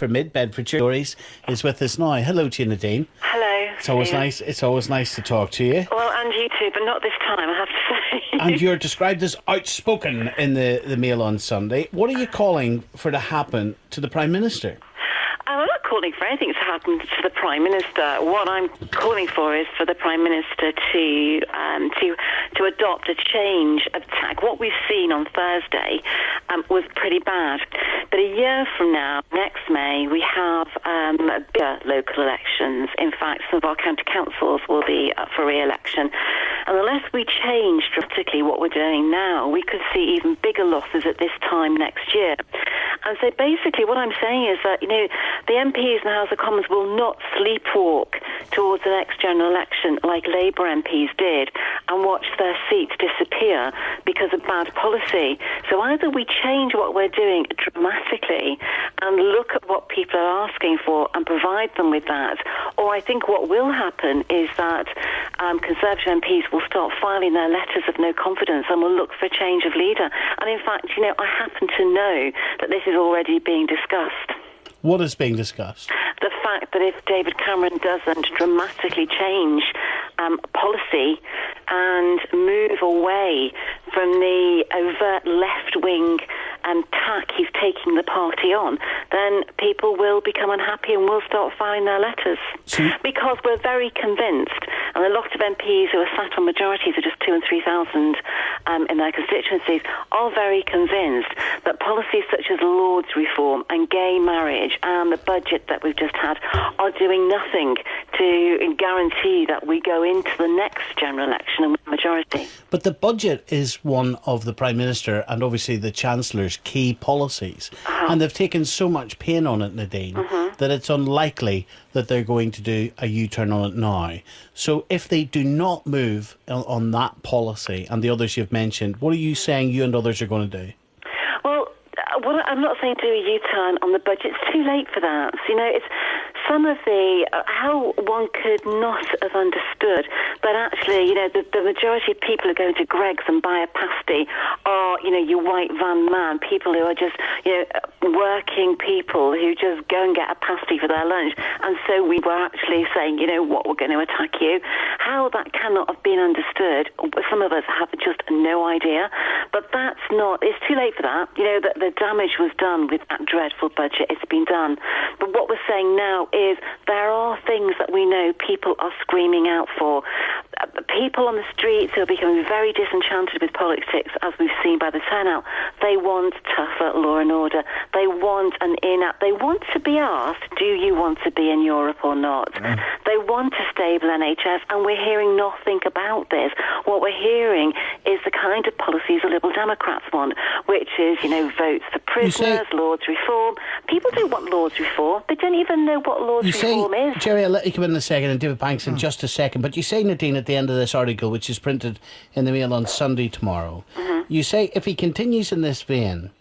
for Mid-Bedfordshire. Dorries is with us now. Hello to you, Nadine. Hello. It's always nice to talk to you. Well, and you too, but not this time, I have to say. And you're described as outspoken in the Mail on Sunday. What are you calling for to happen to the Prime Minister? I'm not calling for anything to happen to the Prime Minister. What I'm calling for is for the Prime Minister to adopt a change of tack. What we've seen on Thursday was pretty bad. But a year from now, next May, we have bigger local elections. In fact, some of our county councils will be up for re-election. And unless we change dramatically what we're doing now, we could see even bigger losses at this time next year. And so basically what I'm saying is that, the MPs in the House of Commons will not sleepwalk towards the next general election like Labour MPs did and watch their seats disappear because of bad policy. So either we change what we're doing dramatically and look at what people are asking for and provide them with that, or I think what will happen is that Conservative MPs will start filing their letters of no confidence and will look for a change of leader. And in fact, I happen to know that this is already being discussed. What is being discussed? The fact that if David Cameron doesn't dramatically change policy and move away from the overt left-wing tack he's taking the party on, then people will become unhappy and will start filing their letters. Because we're very convinced, and a lot of MPs who are sat on majorities of just 2,000 and 3,000 in their constituencies are very convinced that policies such as Lord's reform and gay marriage and the budget that we've just had are doing nothing to guarantee that we go into the next general election with a majority. But the budget is one of the Prime Minister and obviously the Chancellor's key policies. And they've taken so much pain on it, Nadine, that it's unlikely that they're going to do a U-turn on it now. So if they do not move on that policy and the others you've mentioned, what are you saying you and others are going to do? Well, I'm not saying do a U-turn on the budget. It's too late for that. It's some of how one could not have understood that actually, the majority of people who go to Greggs and buy a pasty are, your white van man, people who are just, working people who just go and get a pasty for their lunch. And so we were actually saying, what, we're going to attack you. How that cannot have been understood, some of us have just no idea. But it's too late for that. The damage was done with that dreadful budget. It's been done. But what we're saying now is there are things that we know people are screaming out for. People on the streets who are becoming very disenchanted with politics, as we've seen by the turnout, they want tougher law and order. They want they want to be asked, do you want to be in Europe or not? They want a stable NHS, and we're hearing nothing about this. What we're hearing is the kind of policies the Liberal Democrats want, which is, votes for prisoners, Lord's reform. People don't want Lord's reform. They don't even know what Lord's reform is. Jerry, I'll let you come in a second, and David Banks in just a second, but you say, Nadine, at the end of this article, which is printed in the Mail on Sunday tomorrow, you say if he continues in this vein,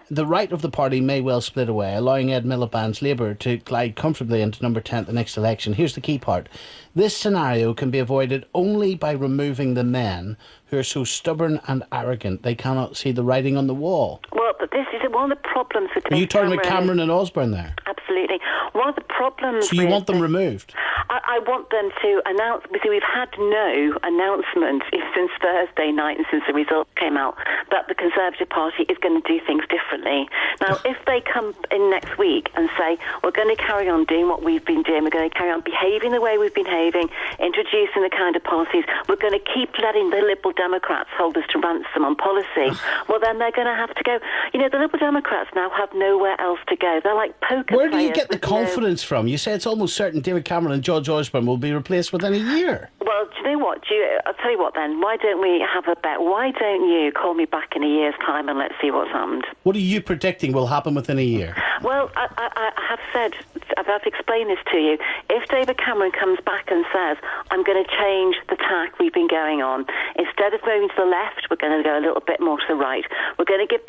the right of the party may well split away, allowing Ed Miliband's Labour to glide comfortably into number 10 at the next election. Here's the key part. This scenario can be avoided only by removing the men who are so stubborn and arrogant they cannot see the writing on the wall. Well, but this is one of the problems with Are you talking about Cameron and Osborne there? Absolutely. One of the problems. So you want them removed? I want them to announce, because we've had no announcement since Thursday night and since the results came out that the Conservative Party is going to do things differently. Now, if they come in next week and say, we're going to carry on doing what we've been doing, we're going to carry on behaving the way we've been behaving, introducing the kind of policies, we're going to keep letting the Liberal Democrats hold us to ransom on policy, well, then they're going to have to go. The Liberal Democrats now have nowhere else to go. They're like poker Where players. Do you get the confidence from? You say it's almost certain David Cameron and George Osborne will be replaced within a year. Well, do you know what? I'll tell you what then. Why don't we have a bet? Why don't you call me back in a year's time and let's see what's happened? What are you predicting will happen within a year? Well, I have said, I've explained this to you. If David Cameron comes back and says, I'm going to change the tack we've been going on, instead of moving to the left, we're going to go a little bit more to the right. We're going to give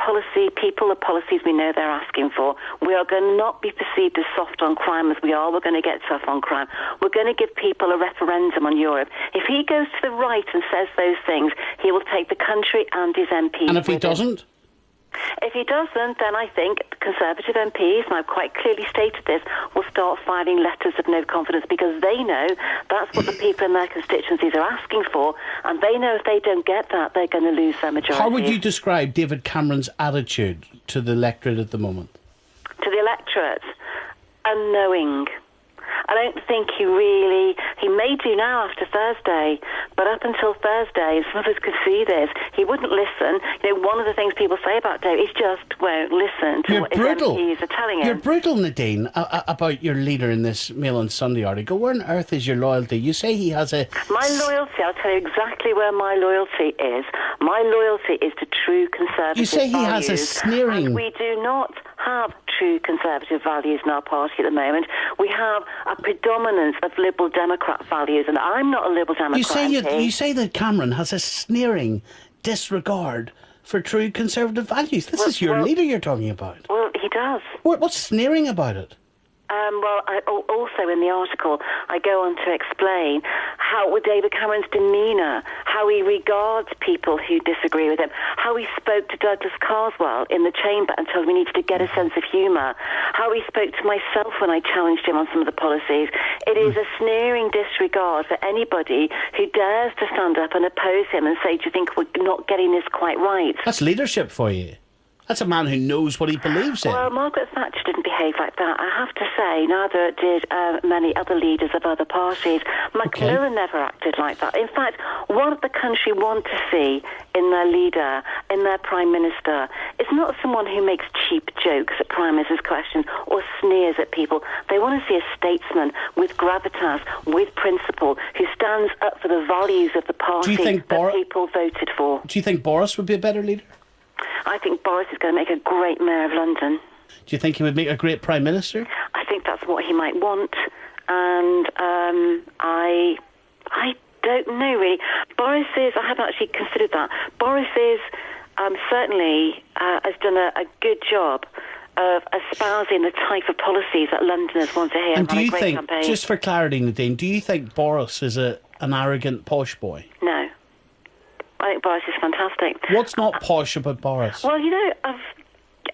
people the policies we know they're asking for. We are going to not be perceived as soft on crime as we are. We're going to get tough on crime. We're going to give people a referendum on Europe. If he goes to the right and says those things, he will take the country and his MPs. And if he doesn't? If he doesn't, then I think Conservative MPs, and I've quite clearly stated this, will start filing letters of no confidence because they know that's what the people in their constituencies are asking for, and they know if they don't get that, they're going to lose their majority. How would you describe David Cameron's attitude to the electorate at the moment? To the electorate? Unknowing. I don't think he may do now after Thursday, but up until Thursday, some of us could see this, he wouldn't listen. One of the things people say about Dave is just won't listen to what his MPs are telling him. You're brutal, Nadine, about your leader in this Mail on Sunday article. Where on earth is your loyalty? You say he has a... My loyalty, I'll tell you exactly where my loyalty is. My loyalty is to true conservative values. You say he has a sneering... And we do not have true conservative values in our party at the moment. We have a predominance of Liberal Democrat values, and I'm not a Liberal Democrat. You say that Cameron has a sneering disregard for true conservative values. This is your leader you're talking about. Well, he does. What's sneering about it? Also in the article, I go on to explain how with David Cameron's demeanour, how he regards people who disagree with him, how he spoke to Douglas Carswell in the chamber and told him he needed to get a sense of humour, how he spoke to myself when I challenged him on some of the policies. It is a sneering disregard for anybody who dares to stand up and oppose him and say, do you think we're not getting this quite right? That's leadership for you. That's a man who knows what he believes in. Well, Margaret Thatcher didn't behave like that. I have to say, neither did many other leaders of other parties. Macmillan never acted like that. In fact, what the country want to see in their leader, in their Prime Minister, is not someone who makes cheap jokes at Prime Minister's questions or sneers at people. They want to see a statesman with gravitas, with principle, who stands up for the values of the party that people voted for. Do you think Boris would be a better leader? I think Boris is going to make a great Mayor of London. Do you think he would make a great Prime Minister? I think that's what he might want, and I don't know really. Boris is, I haven't actually considered that. Boris is certainly has done a good job of espousing the type of policies that Londoners want to hear. And do you think, just for clarity, Nadine, do you think Boris is an arrogant posh boy? No. I think Boris is fantastic. What's not posh about Boris? Well,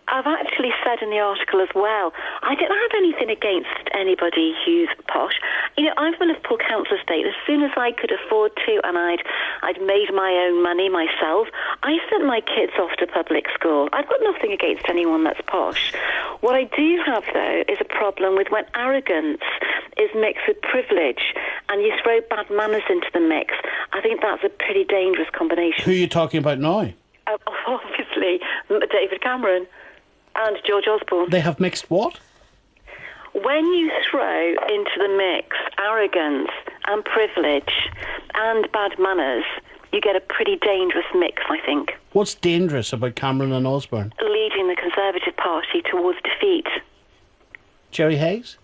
I've actually said in the article as well, I don't have anything against anybody who's posh. I'm a Liverpool council estate. As soon as I could afford to, and I'd made my own money myself, I sent my kids off to public school. I've got nothing against anyone that's posh. What I do have, though, is a problem with when arrogance is mixed with privilege and you throw bad manners into the mix. I think that's a pretty dangerous combination. Who are you talking about now? Obviously, David Cameron and George Osborne. They have mixed what? When you throw into the mix arrogance and privilege and bad manners, you get a pretty dangerous mix, I think. What's dangerous about Cameron and Osborne? Leading the Conservative Party towards defeat. Jerry Hayes?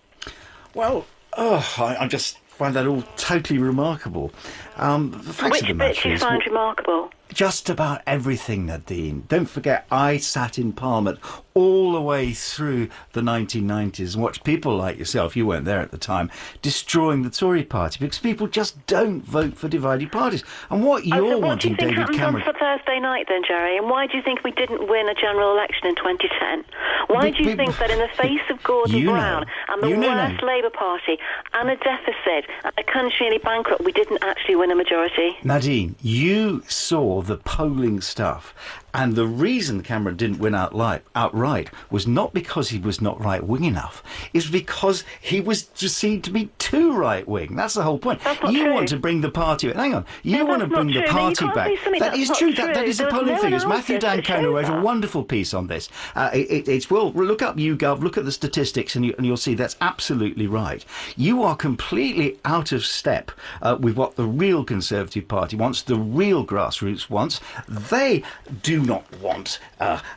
Well, I just find that all totally remarkable. The facts of the matter is... Which bit do you find remarkable? Just about everything, Nadine. Don't forget, I sat in Parliament all the way through the 1990s and watched people like yourself, you weren't there at the time, destroying the Tory party because people just don't vote for divided parties. And what you're wanting, David Cameron... What do you think happened on Thursday night then, Jerry? And why do you think we didn't win a general election in 2010? Why do you think that in the face of Gordon Brown and the worst Labour Party and a deficit and a country nearly bankrupt, we didn't actually win a majority? Nadine, you saw the polling stuff, and the reason Cameron didn't win outright was not because he was not right-wing enough. It's because he was perceived to be too right-wing. That's the whole point. You want to bring the party... Hang on. You want to bring the party back. That is true. That is the polling figures. Matthew Dancona wrote a wonderful piece on this. Well, look up YouGov, look at the statistics, and you'll see that's absolutely right. You are completely out of step with what the real Conservative Party wants, the real grassroots wants. They do not want,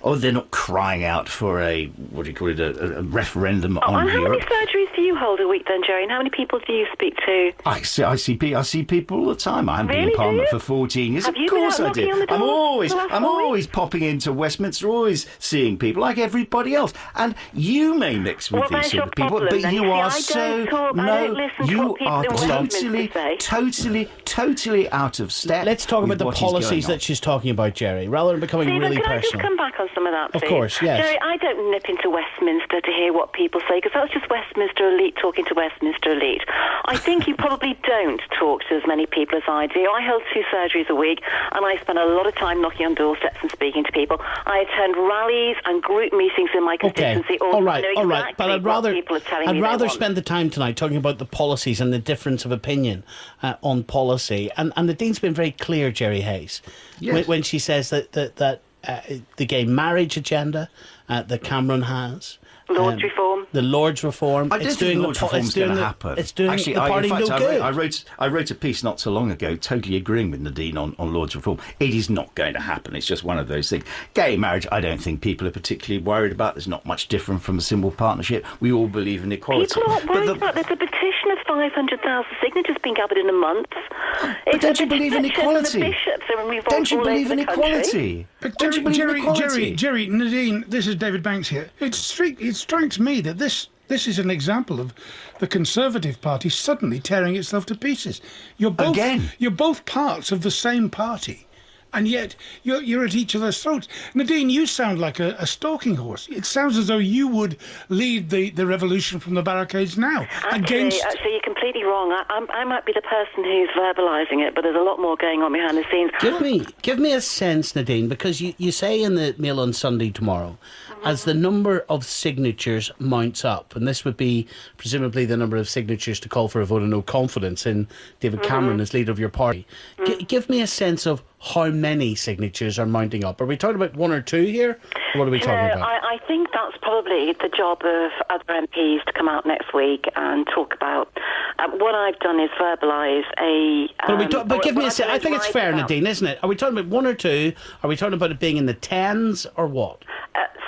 or they're not crying out for a referendum on Europe. How many surgeries do you hold a week then, Jerry? And how many people do you speak to? I see people all the time. I haven't been in Parliament for 14 years. Of course I do. I'm always popping into Westminster, always seeing people like everybody else. And you may mix with these sort of people, but you are totally out of step. Let's talk about the policies policies that she's talking about, Jerry, rather than becoming Stephen, really can I just personal. come back on some of that, please? Of course, yes. Jerry, I don't nip into Westminster to hear what people say, because that's just Westminster elite talking to Westminster elite. I think you probably don't talk to as many people as I do. I hold 2 surgeries a week, and I spend a lot of time knocking on doorsteps and speaking to people. I attend rallies and group meetings in my constituency. All right. But I'd rather spend spend the time tonight talking about the policies and the difference of opinion on policy. And the Dean's been very clear, Jerry Hayes, when she says that the gay marriage agenda that Cameron has. Lord's reform. The Lord's reform. I don't think Lord's reform's going to happen. It's doing Actually, the party in fact, no good. I wrote a piece not so long ago, totally agreeing with Nadine on Lord's reform. It is not going to happen. It's just one of those things. Gay marriage, I don't think people are particularly worried about. There's not much different from a simple partnership. We all believe in equality. People aren't worried about. There's a petition of 500,000 signatures being gathered in a month. But don't you believe in equality? Don't you believe in equality? equality? But Jerry, Nadine, this is David Banks here. It strikes me that this is an example of the Conservative Party suddenly tearing itself to pieces. You're both parts of the same party, and yet you're at each other's throats. Nadine, you sound like a stalking horse. It sounds as though you would lead the revolution from the barricades now. Actually, you're completely wrong. I might be the person who's verbalising it, but there's a lot more going on behind the scenes. Give me a sense, Nadine, because you say in the Mail on Sunday tomorrow, as the number of signatures mounts up, and this would be presumably the number of signatures to call for a vote of no confidence in David Cameron as leader of your party. Give me a sense of how many signatures are mounting up. Are we talking about 1 or 2 here? Or what are we talking about? I think that's probably the job of other MPs to come out next week and talk about. What I've done is verbalise a... but give me a sense. I think it's fair, Nadine, isn't it? Are we talking about 1 or 2? Are we talking about it being in the tens or what?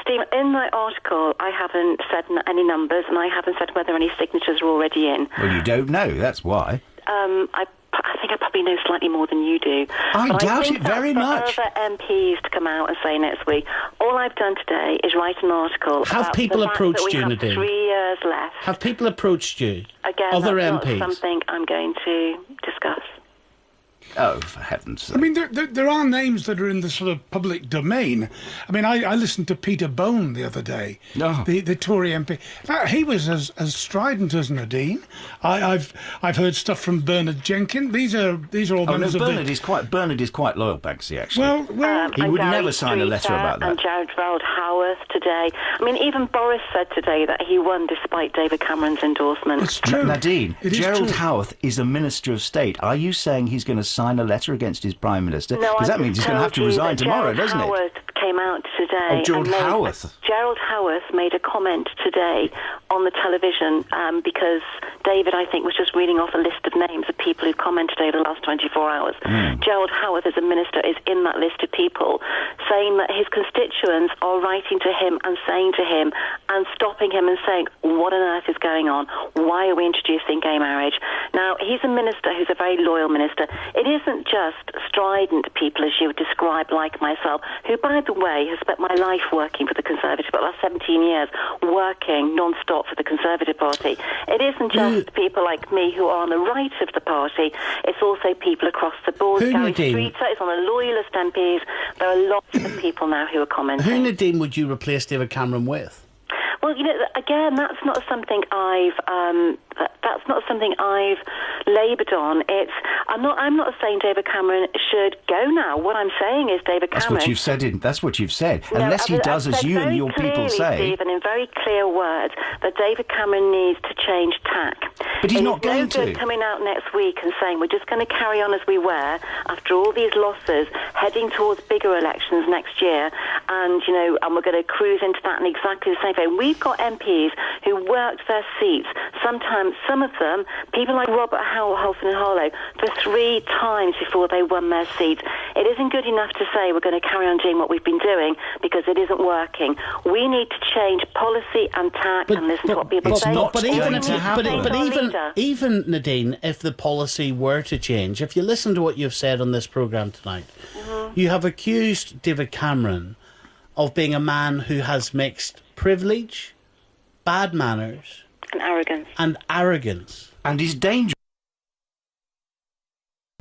Steve, in my article, I haven't said any numbers, and I haven't said whether any signatures are already in. Well, you don't know, that's why. I think I probably know slightly more than you do. I doubt it very much. For other MPs to come out and say next week, all I've done today is write an article. Have people approached you, Nadine? We have 3 years left. Have people approached you? Again, other that's MPs? not something I'm going to discuss. Oh, for heaven's sake. I mean, there are names that are in the sort of public domain. I mean, I listened to Peter Bone the other day, the Tory MP. Now, he was as strident as Nadine. I've heard stuff from Bernard Jenkins. These are all members of Bernard is quite loyal, Banksy, actually. Well, he would never sign a letter about that. And Gerald Howarth today. I mean, even Boris said today that he won despite David Cameron's endorsement. It's true. Nadine, Gerald true. Howarth is a Minister of State. Are you saying he's going to sign a letter against his Prime Minister? No, because that means he's going to have to resign tomorrow, doesn't it? Howarth came out today. Oh, Gerald Howarth. Gerald Howarth made a comment today on the television because David, I think, was just reading off a list of names of people who commented over the last 24 hours. Gerald Howarth, as a minister, is in that list of people, saying that his constituents are writing to him and saying to him and stopping him and saying, what on earth is going on? Why are we introducing gay marriage? Now, he's a minister who's a very loyal minister. It isn't just strident people, as you would describe, like myself, who, by the way, has spent my life working for the Conservative, for the last 17 years, working non-stop for the Conservative Party. It isn't just people like me who are on the right of the party. It's also people across the board. Gary Streeter is on the loyalist MPs. There are lots of people now who are commenting. Who, Nadine, would you replace David Cameron with? Well, again, that's not something I've laboured on. I'm not saying David Cameron should go now. What I'm saying is David Cameron. That's what you've said. Unless he does as you and your people say. Stephen, in very clear words, that David Cameron needs to change tack. But he's not going to. It's no good coming out next week and saying we're just going to carry on as we were after all these losses, heading towards bigger elections next year, and we're going to cruise into that in exactly the same way. We've got MPs who worked their seats, sometimes, some of them, people like Robert Halfon and Harlow, for 3 times before they won their seats. It isn't good enough to say we're going to carry on doing what we've been doing because it isn't working. We need to change policy and tack and listen to what people say. Even Nadine, if the policy were to change, if you listen to what you've said on this programme tonight, you have accused David Cameron of being a man who has mixed privilege, bad manners and arrogance. And arrogance. And he's dangerous.